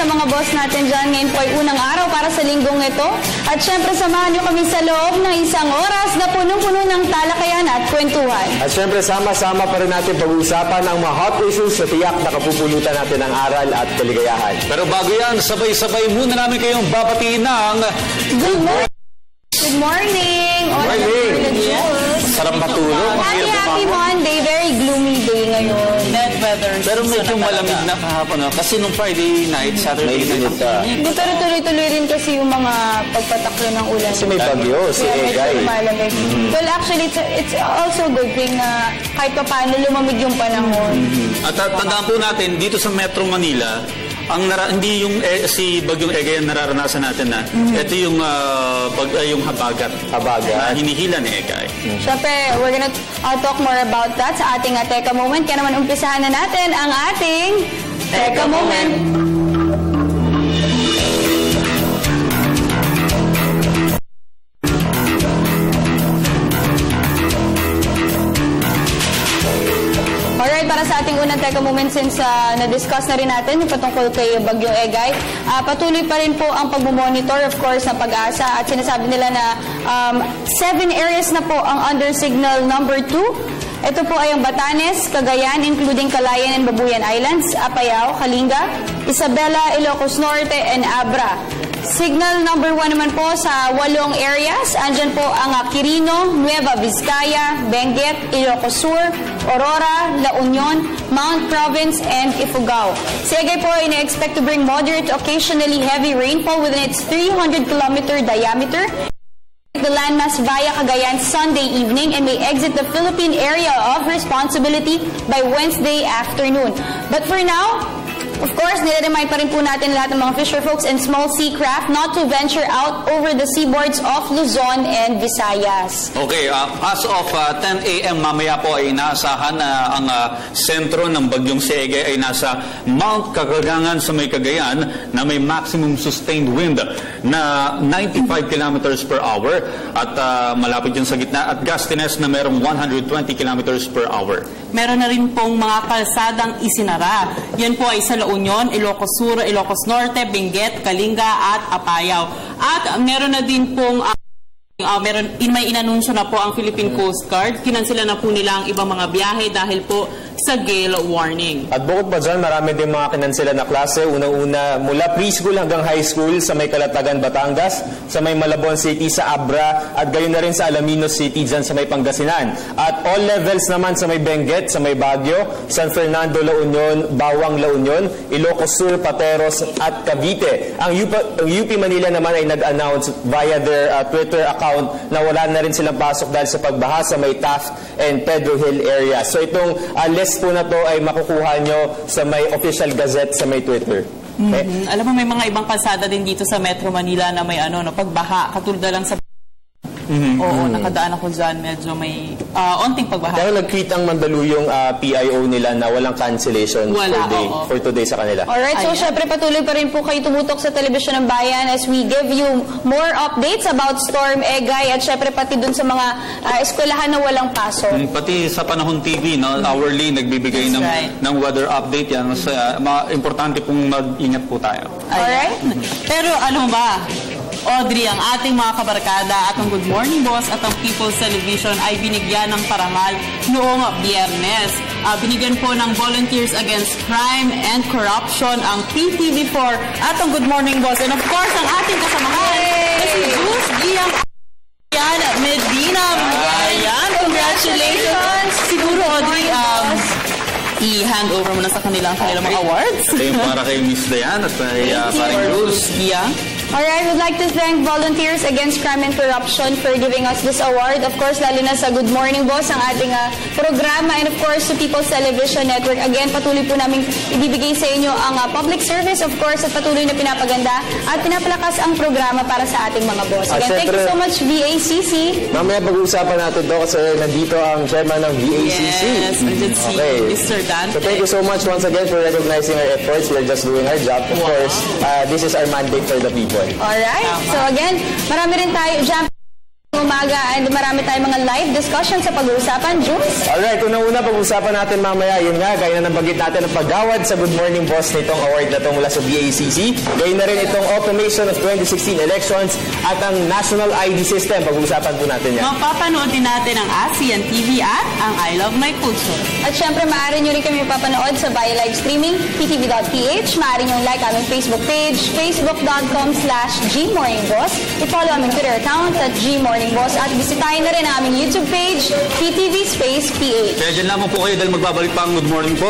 sa mga boss natin dyan. Ngayon po ay unang araw para sa linggong ito. At syempre, samahan nyo kami sa loob ng isang oras na punong-puno ng talakayan at kwentuhan. At syempre, sama-sama pa rin natin pag-uusapan ang mga hot issues sa tiyak na kapupulutan natin ng aral at kaligayahan. Pero bago yan, sabay-sabay muna namin kayong babatiin ng... Good morning! Good morning! Sarap matulog. Happy Monday. Very gloomy day ngayon. Bad weather. Pero medyo malamig na kahapon. Kasi nung Friday night, Saturday night. Pero tuloy-tuloy rin kasi yung mga pagpataklo ng ulan. Kasi may bagyo, si Egay. Well, actually, it's also a good thing na kahit pa paano lumamig yung panahon. At tandaan po natin, dito sa Metro Manila, hindi yung si Bagyong Egay ang nararanasan natin na ito yung yung habagat na hinihila ni Egay. Siyempre, we're gonna talk more about that sa ating Teka Moment. Kaya naman umpisahan na natin ang ating Teka Moment. Alright, para sa ating unang Teka Moment, since na-discuss na rin natin yung patungkol kay Bagyong Egay, patuloy pa rin po ang pag-monitor, of course, ng Pag-asa at sinasabi nila na 7 areas na po ang under signal number 2. Ito po ay ang Batanes, Cagayan, including Calayan and Babuyan Islands, Apayao, Kalinga, Isabela, Ilocos Norte, and Abra. Signal number 1 naman po sa 8 areas. Andyan po ang Quirino, Nueva Vizcaya, Benguet, Ilocos Sur, Aurora, La Union, Mount Province, and Ifugao. Si Egay po ay na-expect to bring moderate to occasionally heavy rainfall within its 300-kilometer diameter. The landmass via Cagayan Sunday evening and may exit the Philippine area of responsibility by Wednesday afternoon. But for now, of course, nire-remind pa rin po natin lahat ng mga fisher folks and small sea craft not to venture out over the seaboards of Luzon and Visayas. Okay, as of 10 a.m. mamaya po ay inaasahan na ang sentro ng Bagyong si Egay ay nasa Mount Kagagangan sa may Cagayan na may maximum sustained wind na 95 kilometers per hour at malapit yun sa gitna at gustiness na merong 120 kilometers per hour. Meron na rin pong mga kalsadang isinara. Yan po ay sa La Union, Ilocos Sur, Ilocos Norte, Benguet, Kalinga at Apayao. At meron na din pong may inanunsyo na po ang Philippine Coast Guard. Kinansela na po nila ang ibang mga biyahe dahil po sa gale warning. At bukod pa dyan, marami din mga kinansela na klase. Unang-una, mula preschool hanggang high school sa may Calatagan, Batangas, sa may Malabon City, sa Abra, at gayon na rin sa Alaminos City, dyan sa may Pangasinan. At all levels naman sa may Benguet, sa may Baguio, San Fernando, La Union, Bawang, La Union, Ilocos Sur, Pateros, at Cavite. Ang UP Manila naman ay nag-announce via their Twitter account na wala na rin silang pasok dahil sa pagbaha sa may Taft and Pedro Hill area. So itong list po na to ay makukuha nyo sa may official gazette sa may Twitter. Okay? Alam mo, may mga ibang kalsada din dito sa Metro Manila na may pagbaha, katulad lang sa oo, nakadaan ako dyan. Medyo may onting pagbaha. Kaya nag-tweet ang Mandaluyong PIO nila na walang cancellation for today sa kanila. Alright, so syempre patuloy pa rin po kayo tumutok sa Telebisyon ng Bayan as we give you more updates about Storm Egay at syempre pati dun sa mga eskwelahan na walang pasok. Pati sa Panahon TV, no, hourly nagbibigay ng weather update yan. So, importante pong mag-ingat po tayo. Alright? Pero ano ba? Audrey, ang ating mga kabarkada at ang Good Morning Boss at ang People's Television ay binigyan ng parangal noong Biyernes. Binigyan po ng Volunteers Against Crime and Corruption ang PTV4 at ang Good Morning Boss. And of course, ang ating kasamahan ay si Jules Giang Medina. Ayan, congratulations! Siguro, Audrey, i-hand over mo na sa kanilang mga awards. Ito yung para kay Miss Dayan at kay paring Jules Giang. Alright, we'd like to thank Volunteers Against Crime and Corruption for giving us this award. Of course, lalo na sa Good Morning Boss, ang ating programa, and of course, sa People's Television Network. Again, patuloy po namin ibibigay sa inyo ang public service, of course, at patuloy na pinapaganda at pinapalakas ang programa para sa ating mga boss. Again, thank you so much, VACC. Mamaya pag-uusapan natin ito kasi nandito ang chairman ng VACC. Yes, si Mr. Dante. So thank you so much once again for recognizing our efforts. We're just doing our job. Of course, this is our mandate for the people. Alright. So again, marami rin tayo umaga and marami tayong mga live discussion sa pag-uusapan. Jules? Alright, unang-una pag-usapan natin mamaya, yun nga, gaya na nabanggit natin ang paggawad sa Good Morning Boss nitong award na to mula sa BACC. Gaya na rin itong automation of 2016 elections at ang National ID System. Pag-uusapan po natin yan. Mapapanood din natin ang ASEAN TV at ang I Love My Culture. At syempre, maaari nyo rin kami papanood sa via live streaming, ptv.ph. Maaari nyo like aming Facebook page, facebook.com/GMorningBoss. I-follow aming Twitter account at GMorningBoss. At bisitahin na rin ang aming YouTube page, PTV Space PH. Kaya dyan lamang po kayo dahil magbabalik pa ang Good Morning Boss.